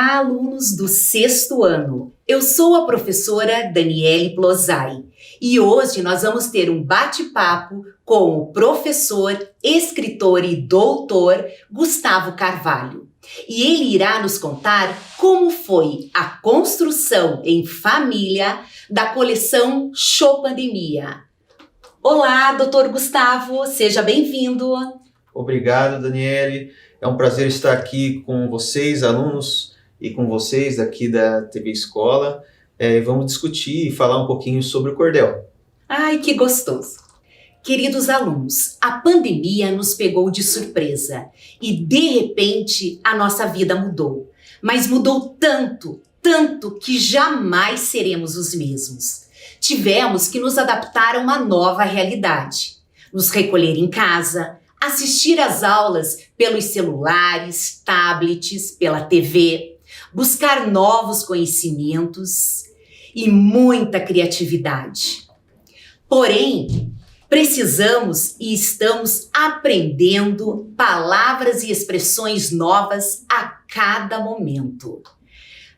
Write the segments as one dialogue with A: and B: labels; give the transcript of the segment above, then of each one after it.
A: Olá, alunos do sexto ano! Eu sou a professora Daniele Plozai e hoje nós vamos ter um bate-papo com o professor, escritor e doutor Gustavo Carvalho. E ele irá nos contar como foi a construção em família da coleção Show Pandemia. Olá, doutor Gustavo, seja bem-vindo!
B: Obrigado, Daniele. É um prazer estar aqui com vocês, alunos, e com vocês aqui da TV Escola. Vamos discutir e falar um pouquinho sobre o cordel.
A: Ai, que gostoso! Queridos alunos, a pandemia nos pegou de surpresa e, de repente, a nossa vida mudou. Mas mudou tanto, tanto que jamais seremos os mesmos. Tivemos que nos adaptar a uma nova realidade, nos recolher em casa, assistir às aulas pelos celulares, tablets, pela TV, buscar novos conhecimentos e muita criatividade. Porém, precisamos e estamos aprendendo palavras e expressões novas a cada momento.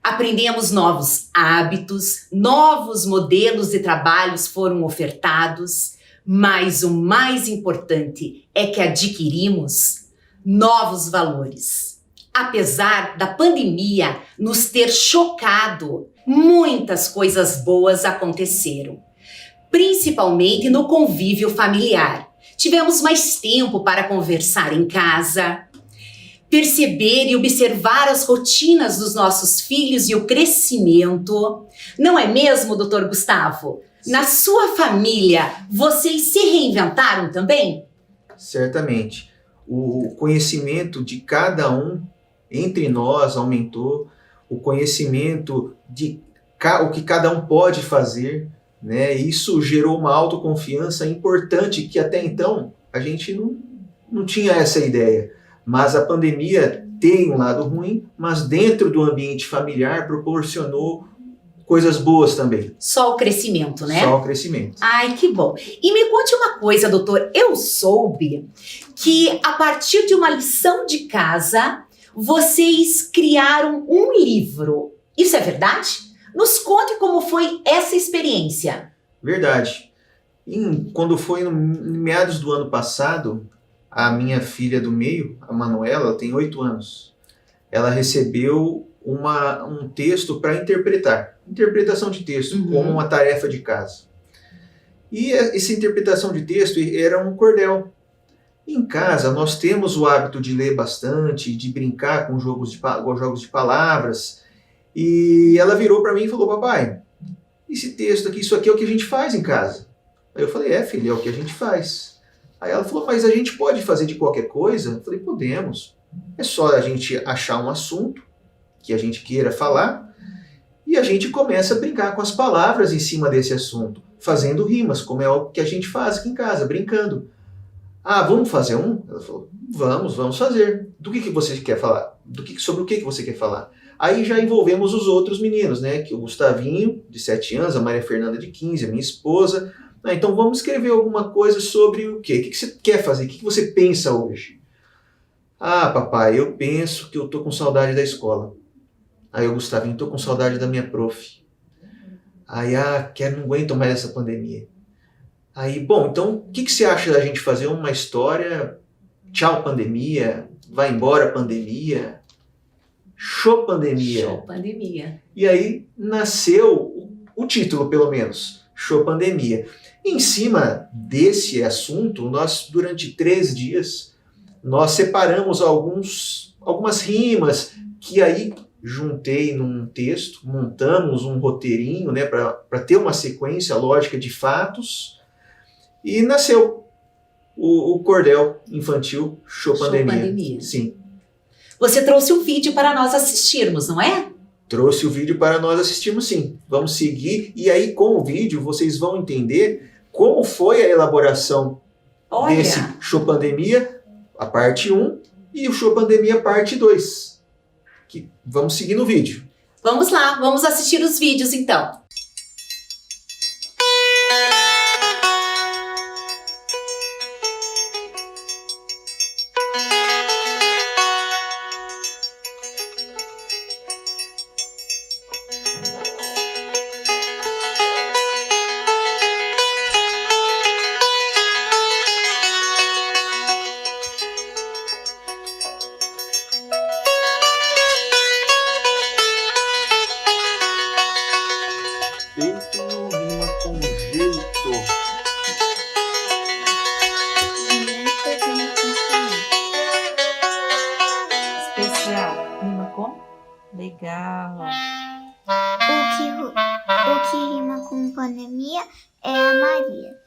A: Aprendemos novos hábitos, novos modelos de trabalhos foram ofertados, mas o mais importante é que adquirimos novos valores. Apesar da pandemia nos ter chocado, muitas coisas boas aconteceram, principalmente no convívio familiar. Tivemos mais tempo para conversar em casa, perceber e observar as rotinas dos nossos filhos e o crescimento. Não é mesmo, doutor Gustavo? Na sua família, vocês se reinventaram também?
B: Certamente. O conhecimento de cada um entre nós aumentou, o conhecimento de o que cada um pode fazer, né? Isso gerou uma autoconfiança importante que até então a gente não tinha essa ideia. Mas a pandemia tem um lado ruim, mas dentro do ambiente familiar proporcionou coisas boas também.
A: Só o crescimento, né?
B: Só o crescimento.
A: Ai, que bom. E me conte uma coisa, doutor. Eu soube que a partir de uma lição de casa, vocês criaram um livro. Isso é verdade? Nos conte como foi essa experiência.
B: Verdade. Quando foi em meados do ano passado, a minha filha do meio, a Manuela, ela tem 8 anos. Ela recebeu um texto para interpretação de texto, como uma tarefa de casa. E essa interpretação de texto era um cordel. Em casa, nós temos o hábito de ler bastante, de brincar com jogos de palavras, e ela virou para mim e falou: papai, esse texto aqui, isso aqui é o que a gente faz em casa. Aí eu falei: filha, é o que a gente faz. Aí ela falou: mas a gente pode fazer de qualquer coisa? Eu falei: podemos. É só a gente achar um assunto que a gente queira falar, e a gente começa a brincar com as palavras em cima desse assunto, fazendo rimas, como é o que a gente faz aqui em casa, brincando. Vamos fazer um? Ela falou: vamos fazer. Do que você quer falar? Sobre o que você quer falar? Aí já envolvemos os outros meninos, né? Que o Gustavinho, de 7 anos, a Maria Fernanda, de 15, a minha esposa. Então vamos escrever alguma coisa sobre o quê? O que você quer fazer? O que você pensa hoje? Papai, eu penso que eu tô com saudade da escola. Aí o Gustavinho: tô com saudade da minha prof. Aí, não aguento mais essa pandemia. Aí, bom, então o que você acha da gente fazer uma história, tchau pandemia, vai embora pandemia, show pandemia.
A: Show Pandemia.
B: E aí nasceu o título, pelo menos, Show Pandemia. Em cima desse assunto, nós, durante 3 dias, nós separamos algumas rimas que aí juntei num texto, montamos um roteirinho, né, para ter uma sequência lógica de fatos, e nasceu o cordel infantil Show Pandemia. Sim.
A: Você trouxe um vídeo para nós assistirmos, não é?
B: Trouxe o vídeo para nós assistirmos, sim. Vamos seguir, e aí com o vídeo vocês vão entender como foi a elaboração desse Show Pandemia, a parte 1, e o Show Pandemia parte 2. Vamos seguir no vídeo.
A: Vamos lá, vamos assistir os vídeos então.
C: legal.
D: O que rima com pandemia é a Maria.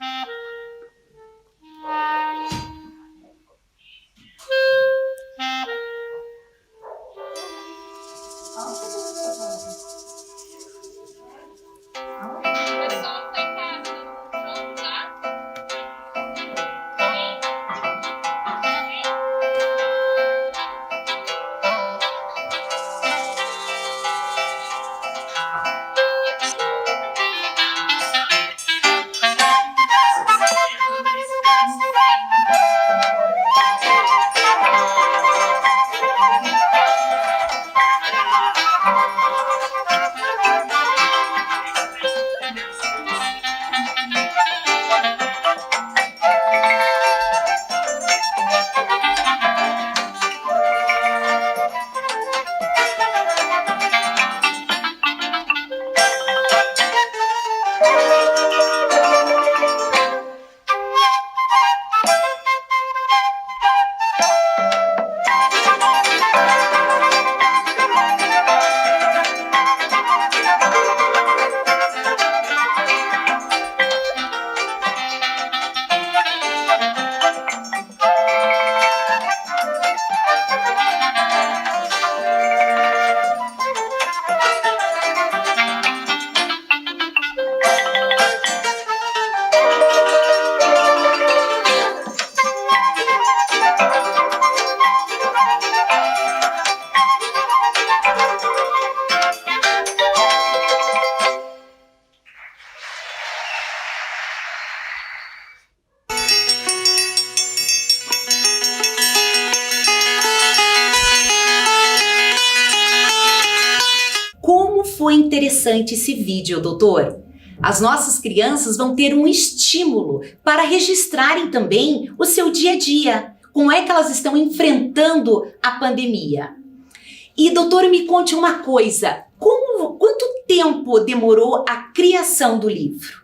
A: Foi interessante esse vídeo, doutor. As nossas crianças vão ter um estímulo para registrarem também o seu dia a dia. Como é que elas estão enfrentando a pandemia? E, doutor, me conte uma coisa. Quanto tempo demorou a criação do livro?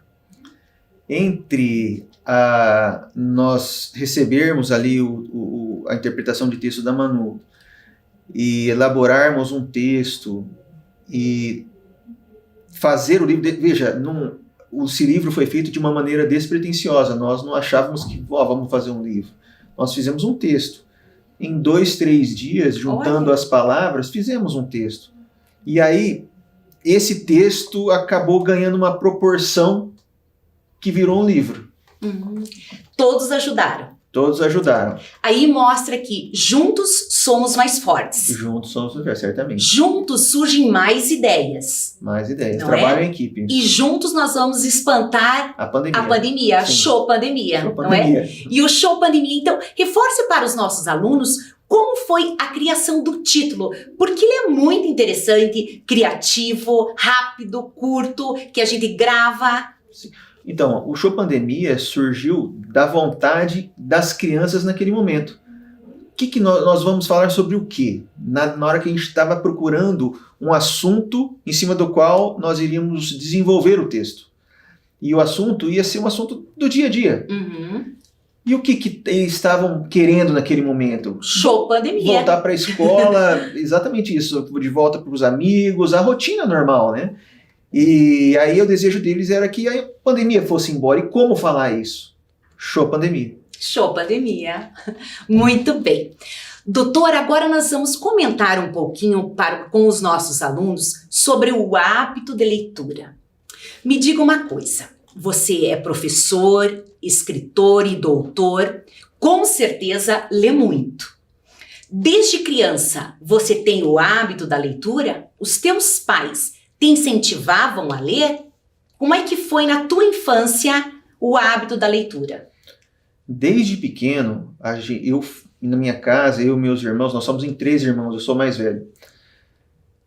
B: Entre nós recebermos ali a interpretação de texto da Manu e elaborarmos um texto e fazer o livro, veja, esse livro foi feito de uma maneira despretensiosa, nós não achávamos que, vamos fazer um livro, nós fizemos um texto, em 2, 3 dias, juntando as palavras, fizemos um texto, e aí esse texto acabou ganhando uma proporção que virou um livro.
A: Todos ajudaram.
B: Todos ajudaram.
A: Aí mostra que juntos somos mais fortes.
B: Juntos somos mais fortes, certamente.
A: Juntos surgem mais ideias.
B: Mais ideias.
A: Trabalho
B: em equipe.
A: E juntos nós vamos espantar
B: a pandemia.
A: A pandemia. Show pandemia,
B: Show
A: não
B: pandemia.
A: É? E o show pandemia. Então, reforce para os nossos alunos como foi a criação do título. Porque ele é muito interessante, criativo, rápido, curto, que a gente grava.
B: Sim. Então, o Show Pandemia surgiu da vontade das crianças naquele momento. Que nós vamos falar sobre o quê? Na hora que a gente estava procurando um assunto em cima do qual nós iríamos desenvolver o texto. E o assunto ia ser um assunto do dia a dia. E o que eles estavam querendo naquele momento?
A: Show Pandemia.
B: Voltar para a escola, exatamente isso, de volta para os amigos, a rotina normal, né? E aí o desejo deles era que a pandemia fosse embora. E como falar isso? Show Pandemia.
A: Show Pandemia. Muito bem. Doutor, agora nós vamos comentar um pouquinho com os nossos alunos sobre o hábito de leitura. Me diga uma coisa, você é professor, escritor e doutor, com certeza lê muito. Desde criança, você tem o hábito da leitura? Os teus pais te incentivavam a ler? Como é que foi na tua infância o hábito da leitura?
B: Desde pequeno, na minha casa, eu e meus irmãos, nós somos em 3 irmãos, eu sou mais velho.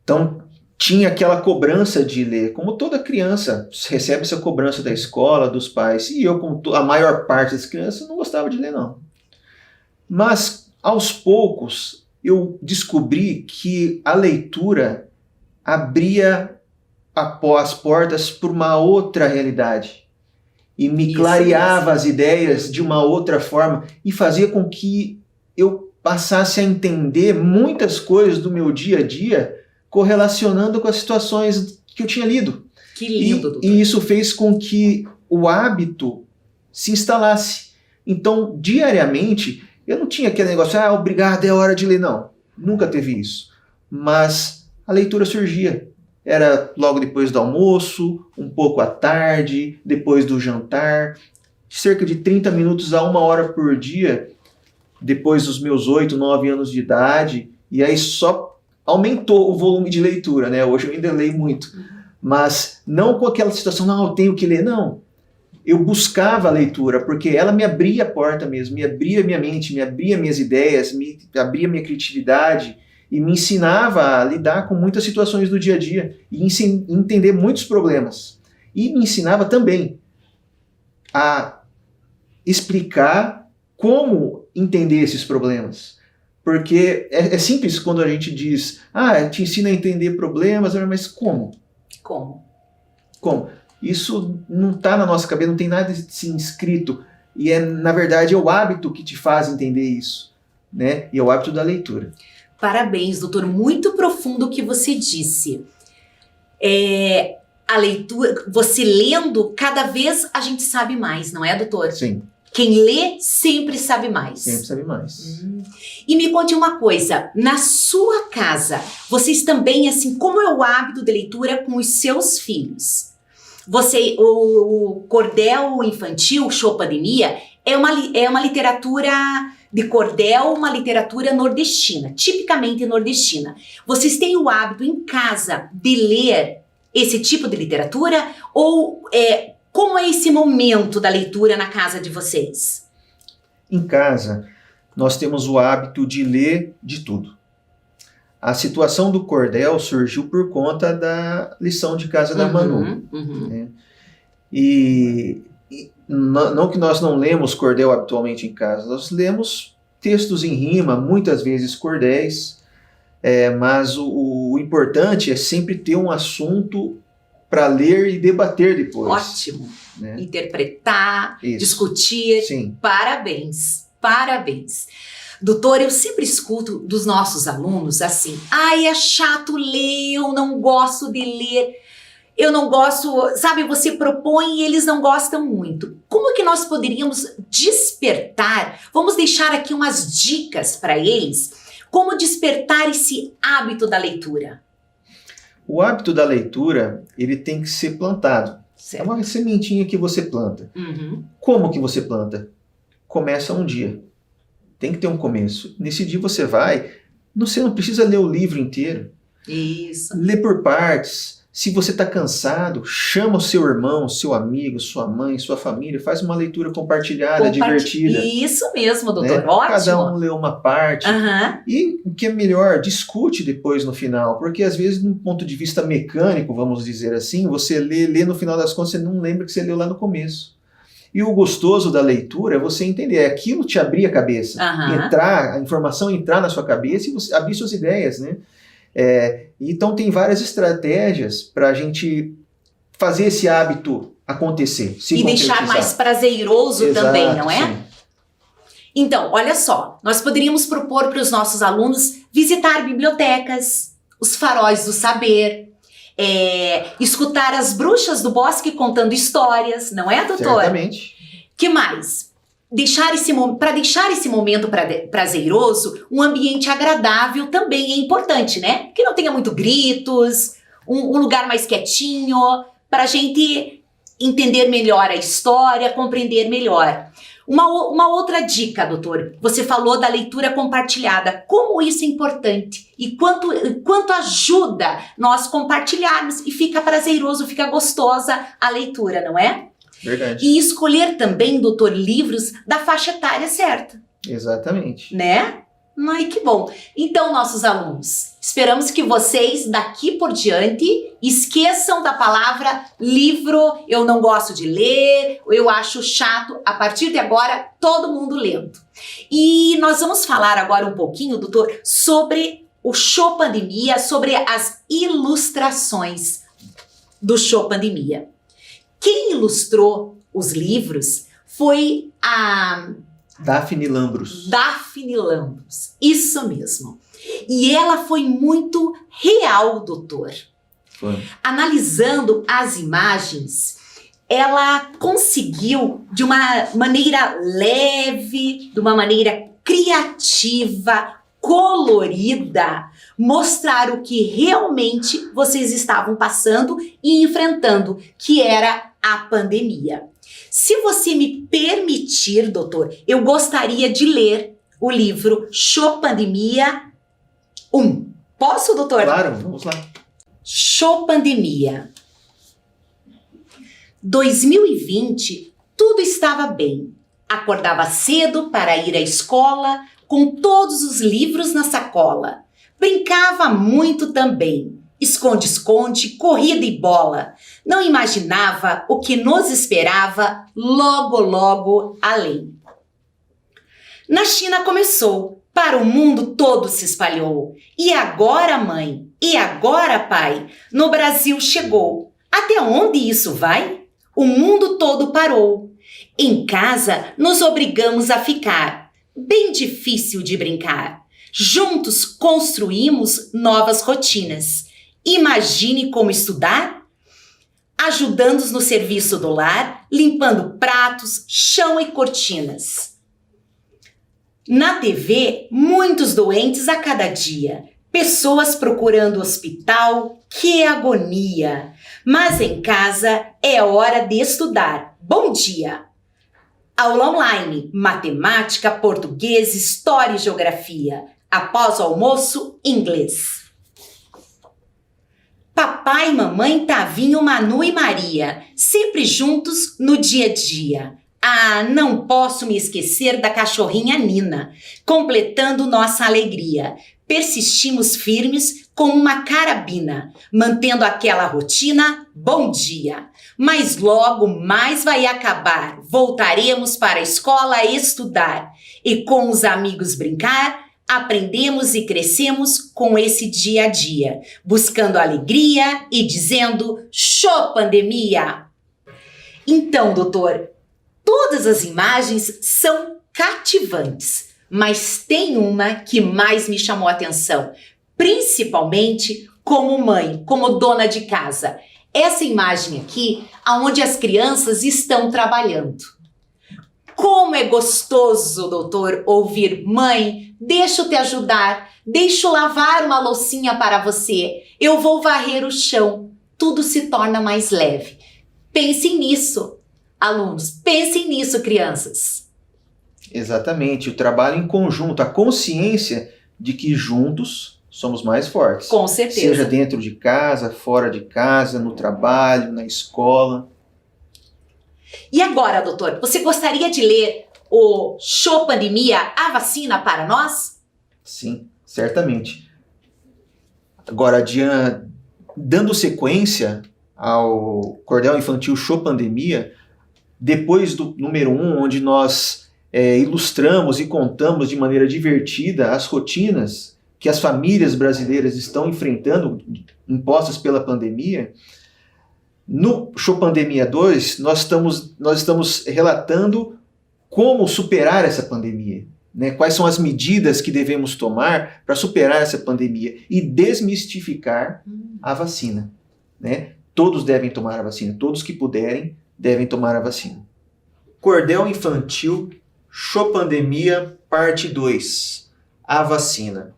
B: Então, tinha aquela cobrança de ler, como toda criança recebe essa cobrança da escola, dos pais. E eu, como a maior parte das crianças, não gostava de ler, não. Mas, aos poucos, eu descobri que a leitura abria as portas para uma outra realidade e me clareava as ideias de uma outra forma e fazia com que eu passasse a entender muitas coisas do meu dia a dia correlacionando com as situações que eu tinha lido.
A: Que lindo, doutor.
B: E isso fez com que o hábito se instalasse. Então, diariamente, eu não tinha aquele negócio, obrigado, é hora de ler. Não, nunca teve isso. Mas a leitura surgia. Era logo depois do almoço, um pouco à tarde, depois do jantar, cerca de 30 minutos a 1 hora por dia, depois dos meus 8, 9 anos de idade, e aí só aumentou o volume de leitura, né? Hoje eu ainda leio muito, mas não com aquela situação, não, eu tenho que ler, não. Eu buscava a leitura, porque ela me abria a porta mesmo, me abria minha mente, me abria minhas ideias, me abria minha criatividade, e me ensinava a lidar com muitas situações do dia a dia e entender muitos problemas. E me ensinava também a explicar como entender esses problemas. Porque é simples quando a gente diz, te ensina a entender problemas, mas como? Como? Isso não está na nossa cabeça, não tem nada assim escrito. E na verdade, é o hábito que te faz entender isso, né? E é o hábito da leitura.
A: Parabéns, doutor. Muito profundo o que você disse. A leitura, você lendo, cada vez a gente sabe mais, não é, doutor?
B: Sim.
A: Quem lê sempre sabe mais.
B: Sempre sabe mais.
A: E me conte uma coisa, na sua casa, vocês também, assim, como é o hábito de leitura com os seus filhos? O cordel infantil, Chopandemia, é uma literatura de cordel, uma literatura nordestina, tipicamente nordestina. Vocês têm o hábito em casa de ler esse tipo de literatura? Ou como é esse momento da leitura na casa de vocês?
B: Em casa, nós temos o hábito de ler de tudo. A situação do cordel surgiu por conta da lição de casa da Manu. Né? E não que nós não lemos cordel habitualmente em casa, nós lemos textos em rima, muitas vezes cordéis, mas o importante é sempre ter um assunto para ler e debater depois.
A: Ótimo.
B: Né?
A: Interpretar,
B: Isso.
A: discutir.
B: Sim.
A: Parabéns. Doutor, eu sempre escuto dos nossos alunos assim, é chato ler, eu não gosto de ler. Eu não gosto, sabe, você propõe e eles não gostam muito. Como que nós poderíamos despertar? Vamos deixar aqui umas dicas para eles. Como despertar esse hábito da leitura?
B: O hábito da leitura, ele tem que ser plantado.
A: Certo.
B: É uma sementinha que você planta. Como que você planta? Começa um dia. Tem que ter um começo. Nesse dia você não precisa ler o livro inteiro.
A: Isso.
B: Lê por partes. Se você está cansado, chama o seu irmão, seu amigo, sua mãe, sua família, faz uma leitura compartilhada, divertida.
A: Isso mesmo, doutor,
B: né?
A: ótimo.
B: Cada um lê uma parte. E o que é melhor, discute depois no final, porque às vezes, de um ponto de vista mecânico, vamos dizer assim, você lê no final das contas, você não lembra que você leu lá no começo. E o gostoso da leitura é você entender, aquilo te abrir a cabeça, a informação entrar na sua cabeça e você abrir suas ideias, né? Então tem várias estratégias para a gente fazer esse hábito acontecer,
A: e deixar mais prazeroso também, não é?
B: Sim.
A: Então, olha só, nós poderíamos propor para os nossos alunos visitar bibliotecas, os faróis do saber, escutar as bruxas do bosque contando histórias, não é, doutor?
B: Certamente.
A: Que mais? Para deixar esse momento prazeroso, um ambiente agradável também é importante, né? Que não tenha muito gritos, um lugar mais quietinho, para a gente entender melhor a história, compreender melhor. Uma outra dica, doutor, você falou da leitura compartilhada, como isso é importante e quanto ajuda nós compartilharmos e fica prazeroso, fica gostosa a leitura, não é?
B: Verdade.
A: E escolher também, doutor, livros da faixa etária certa.
B: Exatamente.
A: Né? Ai, que bom. Então, nossos alunos, esperamos que vocês, daqui por diante, esqueçam da palavra livro, eu não gosto de ler, eu acho chato. A partir de agora, todo mundo lendo. E nós vamos falar agora um pouquinho, doutor, sobre o Chopandemia, sobre as ilustrações do Chopandemia. Quem ilustrou os livros foi a
B: Daphne Lambros.
A: Daphne Lambros, isso mesmo. E ela foi muito real, doutor.
B: Foi.
A: Analisando as imagens, ela conseguiu, de uma maneira leve, de uma maneira criativa, colorida, mostrar o que realmente vocês estavam passando e enfrentando, que era a pandemia. Se você me permitir, doutor, eu gostaria de ler o livro Chopandemia 1. Posso, doutor?
B: Claro, vamos lá.
A: Chopandemia. 2020, tudo estava bem. Acordava cedo para ir à escola, com todos os livros na sacola. Brincava muito também. Esconde-esconde, corrida e bola. Não imaginava o que nos esperava logo, logo além. Na China começou, para o mundo todo se espalhou. E agora, mãe? E agora, pai? No Brasil chegou. Até onde isso vai? O mundo todo parou. Em casa nos obrigamos a ficar. Bem difícil de brincar. Juntos construímos novas rotinas. Imagine como estudar? Ajudando no serviço do lar, limpando pratos, chão e cortinas. Na TV, muitos doentes a cada dia. Pessoas procurando hospital, que agonia! Mas em casa é hora de estudar. Bom dia! Aula online, matemática, português, história e geografia. Após o almoço, inglês. Papai, mamãe, Tavinho, Manu e Maria, sempre juntos no dia a dia. Ah, não posso me esquecer da cachorrinha Nina, completando nossa alegria. Persistimos firmes com uma carabina, mantendo aquela rotina, bom dia. Mas logo mais vai acabar, voltaremos para a escola estudar e com os amigos brincar, aprendemos e crescemos com esse dia a dia, buscando alegria e dizendo, Chopandemia! Então, doutor, todas as imagens são cativantes, mas tem uma que mais me chamou a atenção, principalmente como mãe, como dona de casa. Essa imagem aqui, onde as crianças estão trabalhando. Como é gostoso, doutor, ouvir, mãe, deixa eu te ajudar, deixa eu lavar uma loucinha para você, eu vou varrer o chão. Tudo se torna mais leve. Pensem nisso, alunos, pensem nisso, crianças.
B: Exatamente, o trabalho em conjunto, a consciência de que juntos somos mais fortes.
A: Com certeza.
B: Seja dentro de casa, fora de casa, no trabalho, na escola.
A: E agora, doutor, você gostaria de ler o Chopandemia, a vacina para nós?
B: Sim, certamente. Agora, dando sequência ao Cordel Infantil Chopandemia, depois do número 1, onde nós ilustramos e contamos de maneira divertida as rotinas que as famílias brasileiras estão enfrentando, impostas pela pandemia, no Chopandemia 2, nós estamos relatando como superar essa pandemia, né? Quais são as medidas que devemos tomar para superar essa pandemia e desmistificar a vacina, né? Todos devem tomar a vacina, todos que puderem devem tomar a vacina. Cordel Infantil Chopandemia, parte 2. A vacina.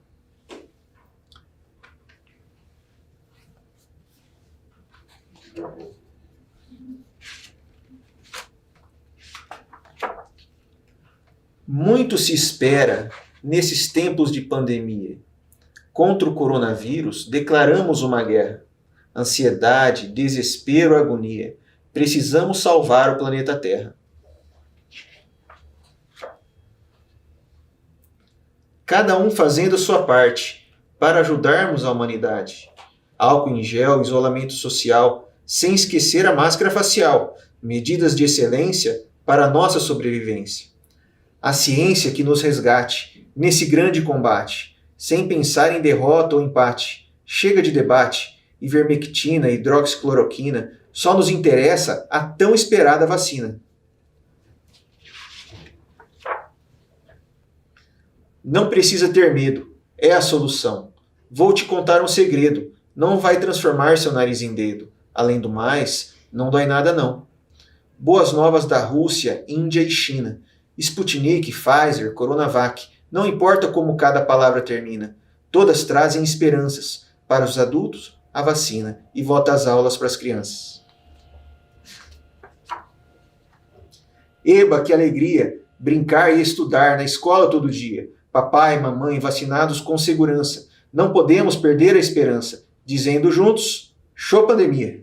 B: Muito se espera nesses tempos de pandemia. Contra o coronavírus, declaramos uma guerra. Ansiedade, desespero, agonia. Precisamos salvar o planeta Terra. Cada um fazendo a sua parte para ajudarmos a humanidade. Álcool em gel, isolamento social, sem esquecer a máscara facial, medidas de excelência para a nossa sobrevivência. A ciência que nos resgate nesse grande combate, sem pensar em derrota ou empate. Chega de debate, ivermectina, hidroxicloroquina, só nos interessa a tão esperada vacina. Não precisa ter medo, é a solução. Vou te contar um segredo. Não vai transformar seu nariz em dedo. Além do mais, não dói nada não. Boas novas da Rússia, Índia e China. Sputnik, Pfizer, Coronavac. Não importa como cada palavra termina. Todas trazem esperanças. Para os adultos, a vacina. E volta às aulas para as crianças. Eba, que alegria! Brincar e estudar na escola todo dia. Papai e mamãe vacinados com segurança. Não podemos perder a esperança. Dizendo juntos, show pandemia!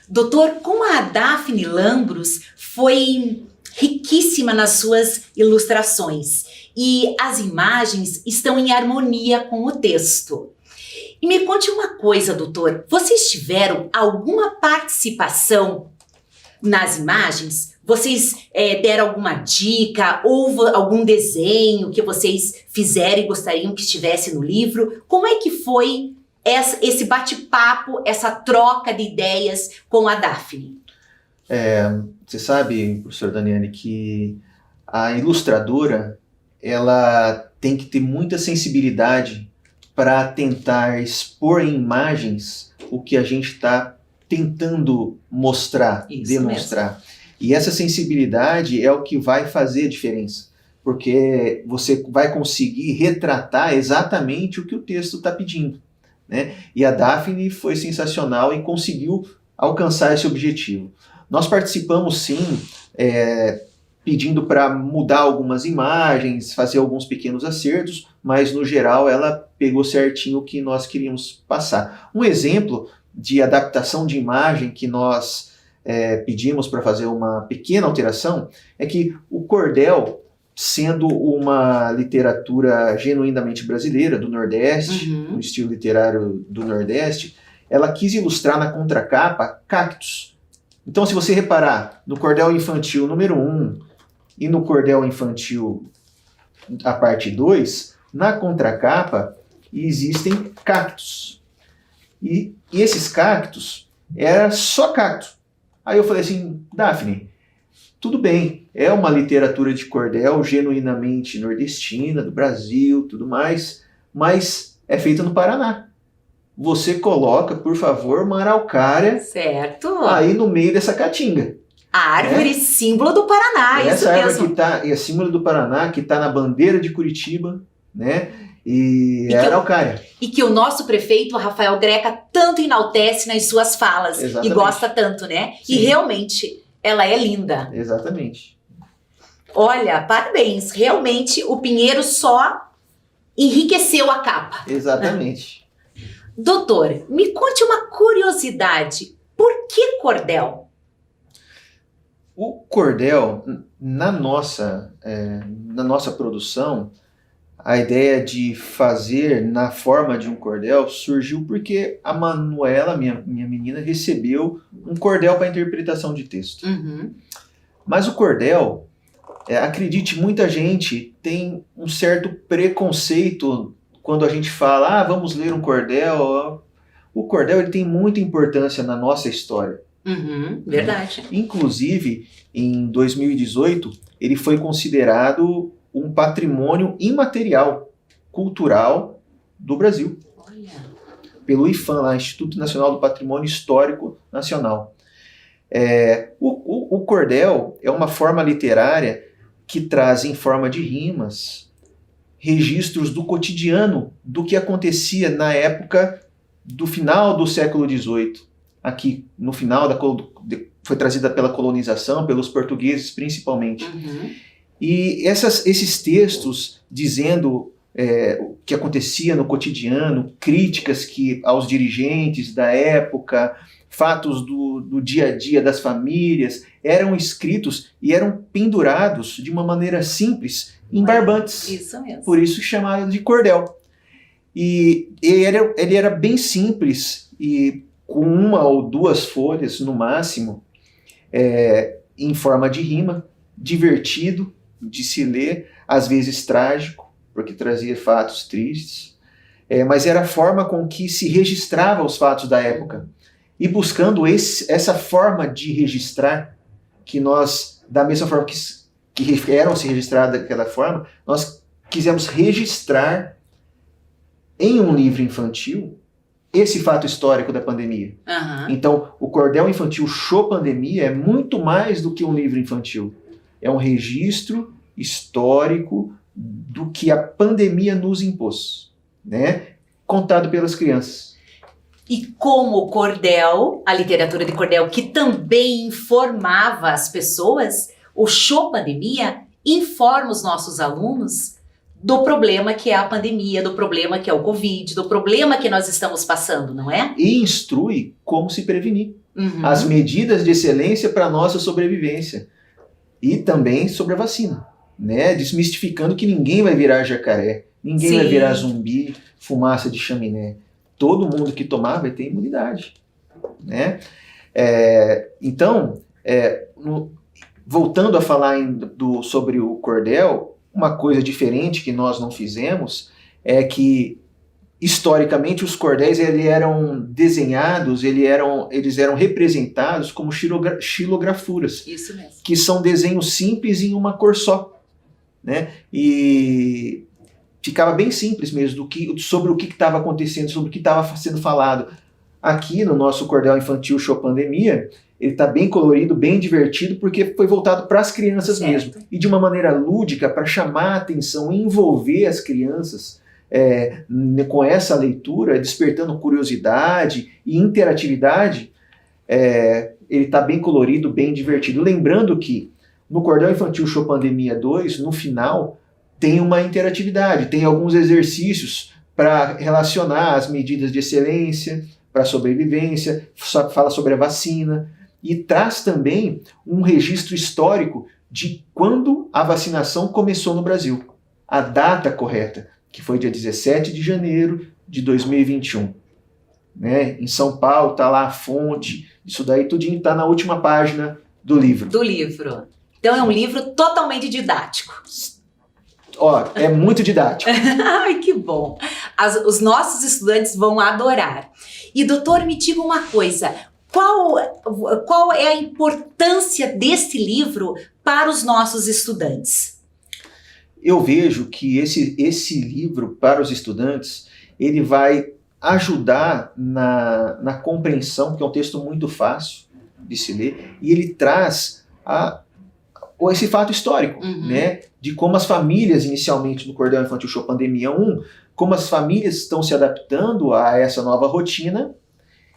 A: Doutor, como a Daphne Lambros foi riquíssima nas suas ilustrações e as imagens estão em harmonia com o texto. E me conte uma coisa, doutor, vocês tiveram alguma participação nas imagens? Vocês deram alguma dica? Houve algum desenho que vocês fizeram e gostariam que estivesse no livro? Como é que foi esse bate-papo, essa troca de ideias com a Daphne?
B: Você sabe, professor Daniele, que a ilustradora ela tem que ter muita sensibilidade para tentar expor em imagens o que a gente está tentando mostrar, demonstrar. Mesmo. E essa sensibilidade é o que vai fazer a diferença, porque você vai conseguir retratar exatamente o que o texto está pedindo, né? E a Daphne foi sensacional e conseguiu alcançar esse objetivo. Nós participamos sim, pedindo para mudar algumas imagens, fazer alguns pequenos acertos, mas no geral ela pegou certinho o que nós queríamos passar. Um exemplo de adaptação de imagem que nós pedimos para fazer uma pequena alteração é que o cordel, sendo uma literatura genuinamente brasileira, do Nordeste, um estilo literário do Nordeste, ela quis ilustrar na contracapa cactos. Então, se você reparar no cordel infantil número 1 e no cordel infantil a parte 2, na contracapa existem cactos. E esses cactos era só cacto. Aí eu falei assim, Daphne, tudo bem, é uma literatura de cordel genuinamente nordestina, do Brasil, tudo mais, mas é feita no Paraná. Você coloca, por favor, uma araucária
A: certo.
B: Aí no meio dessa caatinga.
A: A árvore símbolo do Paraná,
B: essa
A: isso
B: árvore
A: mesmo.
B: Que é símbolo do Paraná, que está na bandeira de Curitiba, né? E é a araucária.
A: E que o nosso prefeito, Rafael Greca, tanto enaltece nas suas falas.
B: Exatamente.
A: E gosta tanto, né?
B: Sim.
A: E realmente, ela é linda.
B: Exatamente.
A: Olha, parabéns. Realmente, o Pinheiro só enriqueceu a capa.
B: Exatamente.
A: Doutor, me conte uma curiosidade. Por que cordel?
B: O cordel, na nossa produção, a ideia de fazer na forma de um cordel surgiu porque a Manuela, minha menina, recebeu um cordel para interpretação de texto. Mas o cordel, acredite, muita gente tem um certo preconceito quando a gente fala, vamos ler um cordel. O cordel ele tem muita importância na nossa história.
A: Verdade.
B: Inclusive, em 2018, ele foi considerado um patrimônio imaterial cultural do Brasil.
A: Olha.
B: Pelo IPHAN, lá, Instituto Nacional do Patrimônio Histórico Nacional. O cordel é uma forma literária que traz em forma de rimas registros do cotidiano do que acontecia na época do final do século XVIII. Aqui, no final, foi trazida pela colonização, pelos portugueses principalmente. E esses textos dizendo o que acontecia no cotidiano, críticas aos dirigentes da época, fatos do dia a dia das famílias, eram escritos e eram pendurados de uma maneira simples em barbantes.
A: Isso mesmo.
B: Por isso chamado de cordel. E ele era bem simples e com uma ou duas folhas no máximo, em forma de rima, divertido de se ler, às vezes trágico, porque trazia fatos tristes, mas era a forma com que se registrava os fatos da época. E buscando essa forma de registrar, que nós, da mesma forma que eram se registradas daquela forma, nós quisemos registrar em um livro infantil esse fato histórico da pandemia.
A: Aham.
B: Então, o Cordel Infantil Show Pandemia é muito mais do que um livro infantil. É um registro histórico do que a pandemia nos impôs, né? Contado pelas crianças.
A: E como o cordel, a literatura de cordel, que também informava as pessoas, o Show Pandemia informa os nossos alunos do problema que é a pandemia, do problema que é o Covid, do problema que nós estamos passando, não é?
B: E instrui como se prevenir.
A: Uhum.
B: As medidas de excelência para a nossa sobrevivência. E também sobre a vacina, né? Desmistificando que ninguém vai virar jacaré, ninguém
A: Sim.
B: vai virar zumbi, fumaça de chaminé. Todo mundo que tomar vai ter imunidade, né? Então, voltando a falar sobre o cordel, uma coisa diferente que nós não fizemos é que, historicamente, os cordéis eles eram desenhados, eles eram representados como xilografuras,
A: Isso mesmo.
B: que são desenhos simples em uma cor só, né? E ficava bem simples mesmo sobre o que estava acontecendo, sobre o que estava sendo falado. Aqui no nosso Cordel Infantil Show Pandemia, ele está bem colorido, bem divertido, porque foi voltado para as crianças
A: Certo.
B: mesmo. E de uma maneira lúdica, para chamar a atenção e envolver as crianças com essa leitura, despertando curiosidade e interatividade. Ele está bem colorido, bem divertido. Lembrando que no Cordel Infantil Show Pandemia 2, no final, tem uma interatividade, tem alguns exercícios para relacionar as medidas de excelência, para a sobrevivência, fala sobre a vacina, e traz também um registro histórico de quando a vacinação começou no Brasil. A data correta, que foi dia 17 de janeiro de 2021. Né? Em São Paulo está lá a fonte, isso daí tudinho está na última página do livro.
A: Do livro. Então é um livro totalmente didático.
B: É muito didático.
A: Ai, que bom. Os nossos estudantes vão adorar. E, doutor, me diga uma coisa. Qual é a importância deste livro para os nossos estudantes?
B: Eu vejo que esse livro, para os estudantes, ele vai ajudar na compreensão, porque é um texto muito fácil de se ler, e ele traz esse fato histórico, né, de como as famílias, inicialmente no Cordel Infantil Show Pandemia 1, como as famílias estão se adaptando a essa nova rotina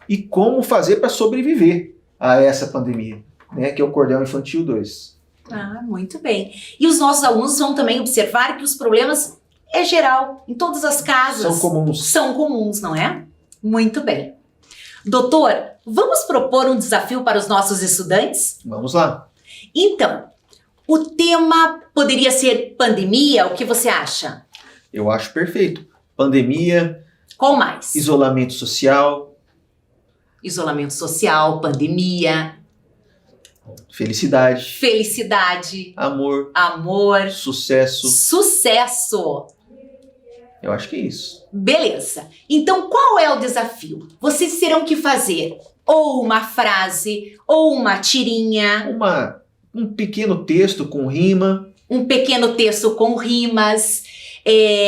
B: e como fazer para sobreviver a essa pandemia, né, que é o Cordel Infantil 2.
A: Ah, muito bem. E os nossos alunos vão também observar que os problemas é geral, em todas as casas.
B: São comuns.
A: São comuns, não é? Muito bem. Doutor, vamos propor um desafio para os nossos estudantes?
B: Vamos lá.
A: Então, o tema poderia ser pandemia, o que você acha?
B: Eu acho perfeito. Pandemia.
A: Qual mais?
B: Isolamento social.
A: Isolamento social, pandemia.
B: Felicidade.
A: Felicidade.
B: Amor.
A: Amor.
B: Sucesso.
A: Sucesso.
B: Eu acho que é isso.
A: Beleza. Então, qual é o desafio? Vocês terão que fazer ou uma frase, ou uma tirinha.
B: Um pequeno texto com rima.
A: Um pequeno texto com rimas.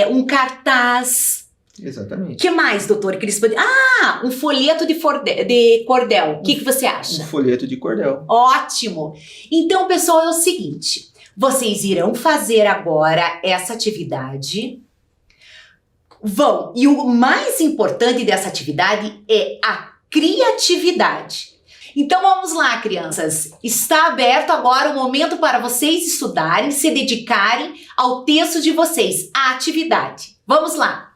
A: Um cartaz.
B: Exatamente.
A: O que mais, doutor? Que eles podem... um folheto de cordel. O que você acha?
B: Um folheto de cordel.
A: Ótimo! Então, pessoal, é o seguinte. Vocês irão fazer agora essa atividade. E o mais importante dessa atividade é a criatividade. Então vamos lá, crianças. Está aberto agora o momento para vocês estudarem, se dedicarem ao texto de vocês, à atividade. Vamos lá!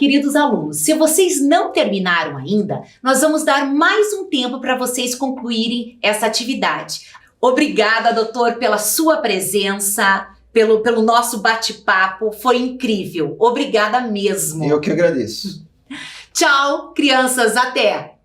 A: queridos alunos, se vocês não terminaram ainda, nós vamos dar mais um tempo para vocês concluírem essa atividade. Obrigada, doutor, pela sua presença, pelo nosso bate-papo, foi incrível. Obrigada mesmo.
B: Eu que agradeço.
A: Tchau, crianças, até!